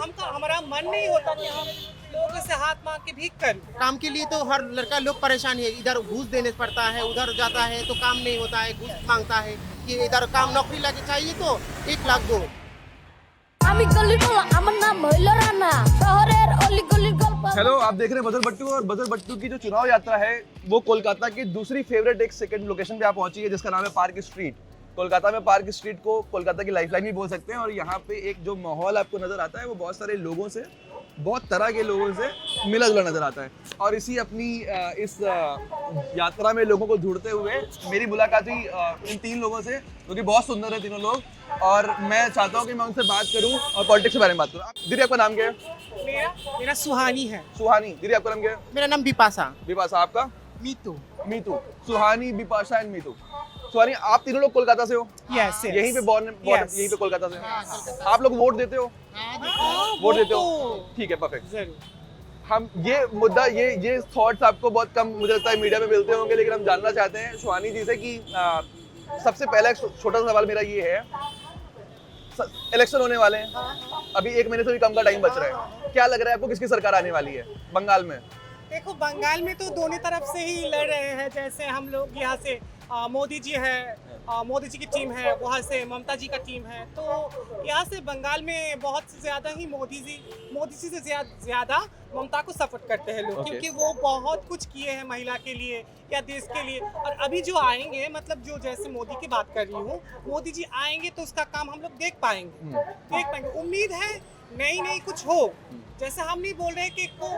हमका हमारा मन नहीं होता कि हम लोगों से हाथ मांग के भीख करें। काम के लिए तो हर लड़का लोग परेशान है, इधर घूस देने पड़ता है, उधर जाता है तो काम नहीं होता है, घूस मांगता है कि इधर काम नौकरी लगे चाहिए तो 1 लाख दो। আমি গলির বলা আমার নাম হইল রানা শহরের অলি গলির গল্প। हेलो, आप देख रहे हैं बजर बट्टू और बजर बट्टू की जो चुनाव यात्रा है वो कोलकाता की दूसरी फेवरेट एक सेकंड लोकेशन पे आप पहुंची है जिसका नाम है पार्क स्ट्रीट। कोलकाता में पार्क स्ट्रीट को कोलकाता की लाइफलाइन भी बोल सकते हैं और यहाँ पे एक जो माहौल आपको नजर आता है वो बहुत सारे लोगों से, बहुत तरह के लोगों से मिला जुला नजर आता है। और इसी अपनी इस यात्रा में लोगों को ढूंढते हुए मेरी मुलाकात हुई इन 3 लोगों से जो कि बहुत सुंदर है तीनों लोग, और मैं चाहता हूँ कि मैं उनसे बात करूँ और पॉलिटिक्स के बारे में बात करूँ। दीदी, आपका नाम क्या है? मेरा सुहानी है। सुहानी। दीदी, आपका नाम क्या है? मेरा नाम बिपाशा। विपाशा। आपका? मीतू। मीतू। सुहानी, बिपाशा एंड मीतू। सुहानी, आप तीनों लोग कोलकाता से हो? यस, यहीं पे बॉर्न, यहीं पे कोलकाता से। आप लोग वोट देते हो? वोट देते हो? ठीक है, परफेक्ट। जरूर। हम ये मुद्दा, ये थॉट्स आपको बहुत कम मुझे लगता है मीडिया में मिलते होंगे, लेकिन हम जानना चाहते हैं सुहानी जी से कि सबसे पहला एक छोटा सा सवाल मेरा ये है, इलेक्शन होने वाले हैं, अभी 1 महीने से भी कम का टाइम बच रहा है, क्या लग रहा है आपको किसकी सरकार आने वाली है बंगाल में? देखो, बंगाल में तो दोनों तरफ से ही लड़ रहे हैं। जैसे हम लोग यहाँ से मोदी जी है, मोदी जी की टीम है, वहाँ से ममता जी का टीम है, तो यहाँ से बंगाल में बहुत से ज़्यादा ही मोदी जी से ज़्यादा ममता को सपोर्ट करते हैं लोग, क्योंकि वो बहुत कुछ किए हैं महिला के लिए या देश के लिए। और अभी जो आएंगे, मतलब जो जैसे मोदी की बात कर रही हूँ, मोदी जी आएंगे तो उसका काम हम लोग देख पाएंगे। उम्मीद है नई कुछ हो। जैसे हम नहीं बोल रहे कि को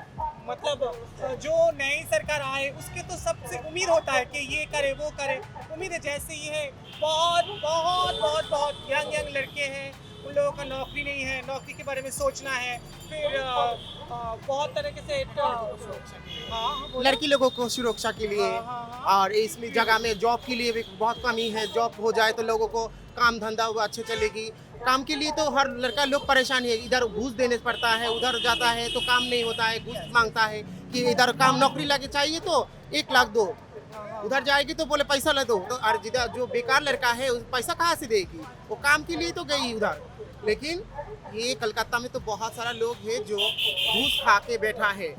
मतलब जो नई सरकार आए उसके तो सबसे उम्मीद होता है कि ये करे वो करे। उम्मीद है जैसे ये बहुत यंग लड़के हैं, उन लोगों का नौकरी नहीं है, नौकरी के बारे में सोचना है। फिर बहुत तरीके से लड़की लोगों को सुरक्षा के लिए और इसमें जगह में जॉब के लिए भी बहुत कमी है। जॉब हो जाए तो लोगों को काम धंधा वो अच्छे चलेगी। काम के लिए तो हर लड़का लोग परेशान है, इधर घूस देने पड़ता है, उधर जाता है तो काम नहीं होता है, घूस मांगता है कि इधर काम नौकरी लगे चाहिए तो 1 लाख दो। उधर जाएगी तो बोले पैसा ले दो, तो और जिधर जो बेकार लड़का है पैसा कहाँ से देगी? वो काम के लिए तो गई उधर। लेकिन ये कलकत्ता में तो बहुत सारा लोग है जो घूस खा के बैठा है,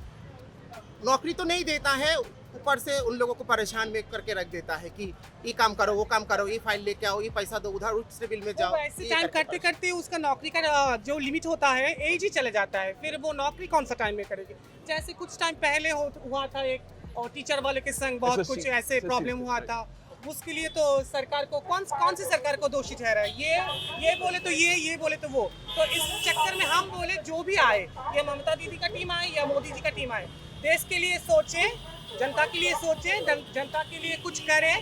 नौकरी तो नहीं देता है, ऊपर से उन लोगों को परेशान में करके रख देता है कि ये काम करो, वो काम करो, ये फाइल लेके आओ, ये पैसा दो, उधर उस बिल में जाओ। ऐसे टाइम करते करते उसका नौकरी का जो लिमिट होता है एज ही चले जाता है। फिर वो नौकरी कौन सा टाइम में करेगी? जैसे कुछ टाइम पहले हुआ था एक और टीचर वाले के संग बहुत कुछ ऐसे प्रॉब्लम हुआ था। उसके लिए तो सरकार को कौन सी सरकार को दोषी ठहरा है? ये बोले तो ये बोले तो वो। तो इस चक्कर में हम बोले जो भी आए, या ममता दीदी का टीम आए या मोदी जी का टीम आए, देश के लिए सोचे, जनता के लिए सोचे, जनता के लिए कुछ करे।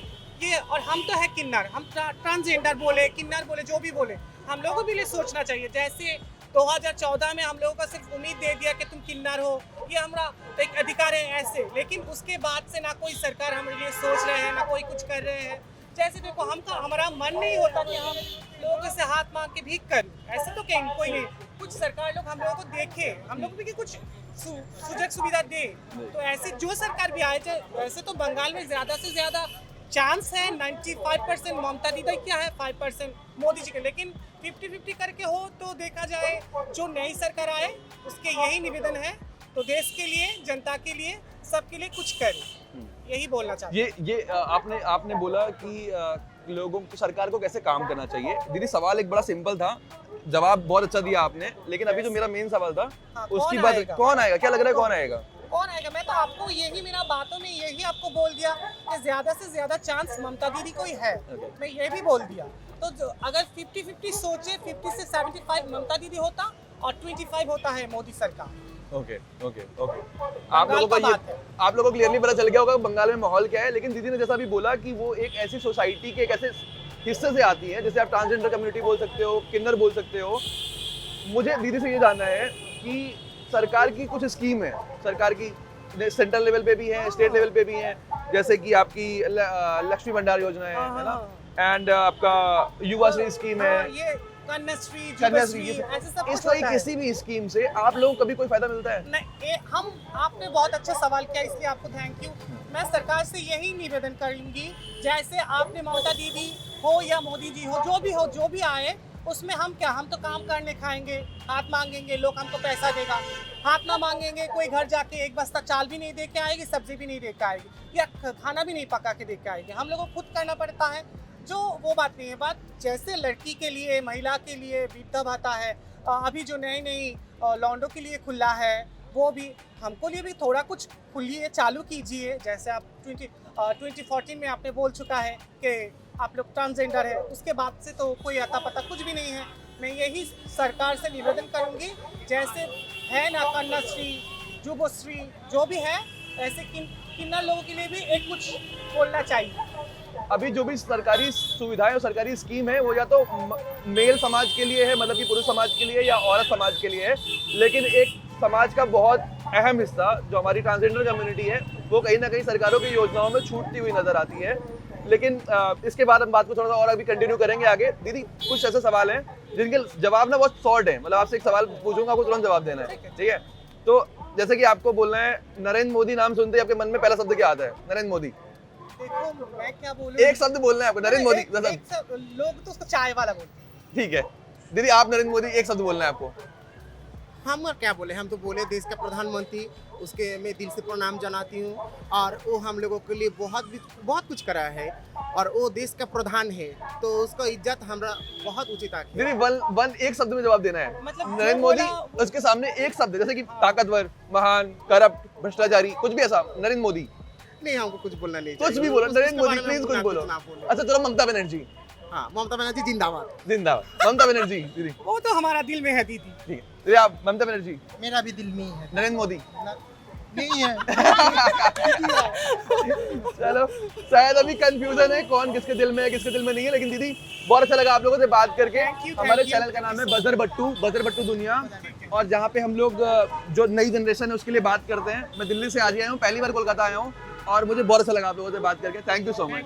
ये और हम तो है किन्नर, हम ट्रांसजेंडर बोले, किन्नर बोले, जो भी बोले, हम लोगों के लिए सोचना चाहिए। जैसे 2014 में हम लोगों को सिर्फ उम्मीद दे दिया कि तुम किन्नर हो, ये हमारा एक अधिकार है ऐसे, लेकिन उसके बाद से ना कोई सरकार हमारे लिए सोच रहे हैं, ना कोई कुछ कर रहे हैं। जैसे देखो, हमारा मन नहीं होता कि हम लोगों से हाथ मांग के भीख करें, ऐसे तो कहीं कोई नहीं। कुछ सरकार लोग हम लोगों को देखे, हम लोग भी कुछ सुजग सुविधा दे। तो ऐसे जो सरकार भी आए, वैसे तो बंगाल में ज़्यादा से ज़्यादा चांस है 95% ममता दीदी क्या है, 5% मोदी जी के, लेकिन 50-50 करके हो तो देखा जाए जो नई सरकार आए उसके यही निवेदन है, तो देश के लिए, जनता के लिए, सबके लिए कुछ करे, यही बोलना चाहते हैं। ये आपने बोला कि लोगों को, सरकार को कैसे काम करना चाहिए। दीदी, सवाल एक बड़ा सिंपल था, जवाब बहुत अच्छा दिया आपने, लेकिन अभी जो मेरा मेन सवाल था उसकी बात, कौन आएगा? क्या लग रहा है कौन आएगा? मैं तो आपको यही, मेरा बातों में यही आपको बोल दिया कि ज्यादा से ज्यादा चांस ममता दीदी को ही है। मैं ये भी बोल दिया। तो अगर 50-50 सोचे, 50 से 75 ममता दीदी होता और 25 होता है मोदी सरकार। ओके। आप लोगों को क्लियरली पता चल गया होगा बंगाल में माहौल क्या है। लेकिन दीदी ने जैसा भी बोला कि वो एक ऐसी सोसाइटी के एक ऐसे हिस्से से आती है, जैसे आप ट्रांसजेंडर कम्युनिटी बोल सकते हो, किन्नर बोल सकते हो। मुझे दीदी से ये जानना है कि सरकार की कुछ स्कीम है, सरकार की सेंट्रल लेवल पे भी है, स्टेट लेवल पे भी है, जैसे कि आपकी लक्ष्मी भंडार योजना है ना, एंड आपका युवा श्री स्कीम है, ये कन्याश्री, ऐसे सब। इस तरह किसी भी स्कीम से आप लोगों को कभी कोई फायदा मिलता है? नहीं, आपने बहुत अच्छा सवाल किया, इसलिए आपको थैंक यू। मैं सरकार से यही निवेदन करूंगी, जैसे आपने ममता दीदी हो या मोदी जी हो, जो भी आए, उसमें हम क्या, हम तो काम करने खाएंगे, हाथ मांगेंगे, लोग हमको पैसा देगा, हाथ ना मांगेंगे, कोई घर जाके एक बस्ता चाल भी नहीं दे के आएगी, सब्जी भी नहीं दे के आएगी, या खाना भी नहीं पका के दे के आएगी, हम लोगों को खुद करना पड़ता है। जो वो बात नहीं है, बात जैसे लड़की के लिए, महिला के लिए वृद्धा भाता है, अभी जो नई नई लॉन्डो के लिए खुला है, वो भी हमको लिए भी थोड़ा कुछ खुलिए, चालू कीजिए। जैसे आप 2014 में आपने बोल चुका है कि आप लोग ट्रांसजेंडर है, उसके बाद से तो कोई अता पता कुछ भी नहीं है। मैं यही सरकार से निवेदन करूंगी, जैसे है ना कन्याश्री, जुबोश्री, जो भी है, ऐसे किन्नर लोगों के लिए भी एक कुछ बोलना चाहिए। अभी जो भी सरकारी सुविधाएं और सरकारी स्कीम है वो या तो मेल समाज के लिए है, मतलब कि पुरुष समाज के लिए, या औरत समाज के लिए है, लेकिन एक समाज का बहुत अहम हिस्सा जो हमारी ट्रांसजेंडर कम्युनिटी है वो कहीं ना कहीं सरकारों की योजनाओं में छूटती हुई नजर आती है। लेकिन इसके बाद हम बात को थोड़ा सा और अभी कंटिन्यू करेंगे आगे। दीदी, कुछ ऐसे सवाल हैं जिनके जवाब ना बहुत शॉर्ट है, मतलब आपसे एक सवाल पूछूंगा, आपको तुरंत जवाब देना है, ठीक है? तो जैसे कि आपको बोलना है, नरेंद्र मोदी नाम सुनते ही आपके मन में पहला शब्द क्या आता है? नरेंद्र मोदी। देखो मैं क्या बोलूं, एक शब्द बोलना है आपको, नरेंद्र मोदी। लोग तो उसको चाय वाला बोलते हैं। ठीक है दीदी, आप नरेंद्र मोदी एक शब्द बोलना है आपको। हम क्या बोले, हम तो बोले देश का प्रधानमंत्री, उसके मैं दिल से प्रणाम जनाती हूँ, और वो हम लोगों के लिए बहुत कुछ करा है, और वो देश का प्रधान है, तो उसका इज्जत हमरा बहुत उचित है। दीदी वन एक शब्द में जवाब देना है। मतलब नरेंद्र मोदी, उसके सामने एक शब्द, जैसे कि ताकतवर, महान, करप्ट, भ्रष्टाचारी, कुछ भी ऐसा। नरेंद्र मोदी। नहीं, हमको कुछ बोलना नहीं, कुछ भी बोलो, नरेंद्र मोदी प्लीज कुछ बोलो। अच्छा चलो, ममता बनर्जी। हाँ, ममता बनर्जी जिंदाबाद। जिंदाबाद। ममता बनर्जी दीदी। वो तो हमारा दिल में है दीदी। ठीक है दीदी, आप ममता बनर्जी। मेरा भी दिल में ही है। नरेंद्र मोदी नहीं है। चलो, शायद अभी कंफ्यूजन है कौन किसके दिल में है, किसके दिल में नहीं है, लेकिन दीदी बहुत अच्छा लगा आप लोगों से बात करके। हमारे चैनल का नाम है बजर बट्टू दुनिया, और जहाँ पे हम लोग जो नई जनरेशन है उसके लिए बात करते हैं। मैं दिल्ली से आज आया हूँ, पहली बार कोलकाता आया हूँ, और मुझे बहुत अच्छा लगा आप लोगों से बात करके। Thank you so much.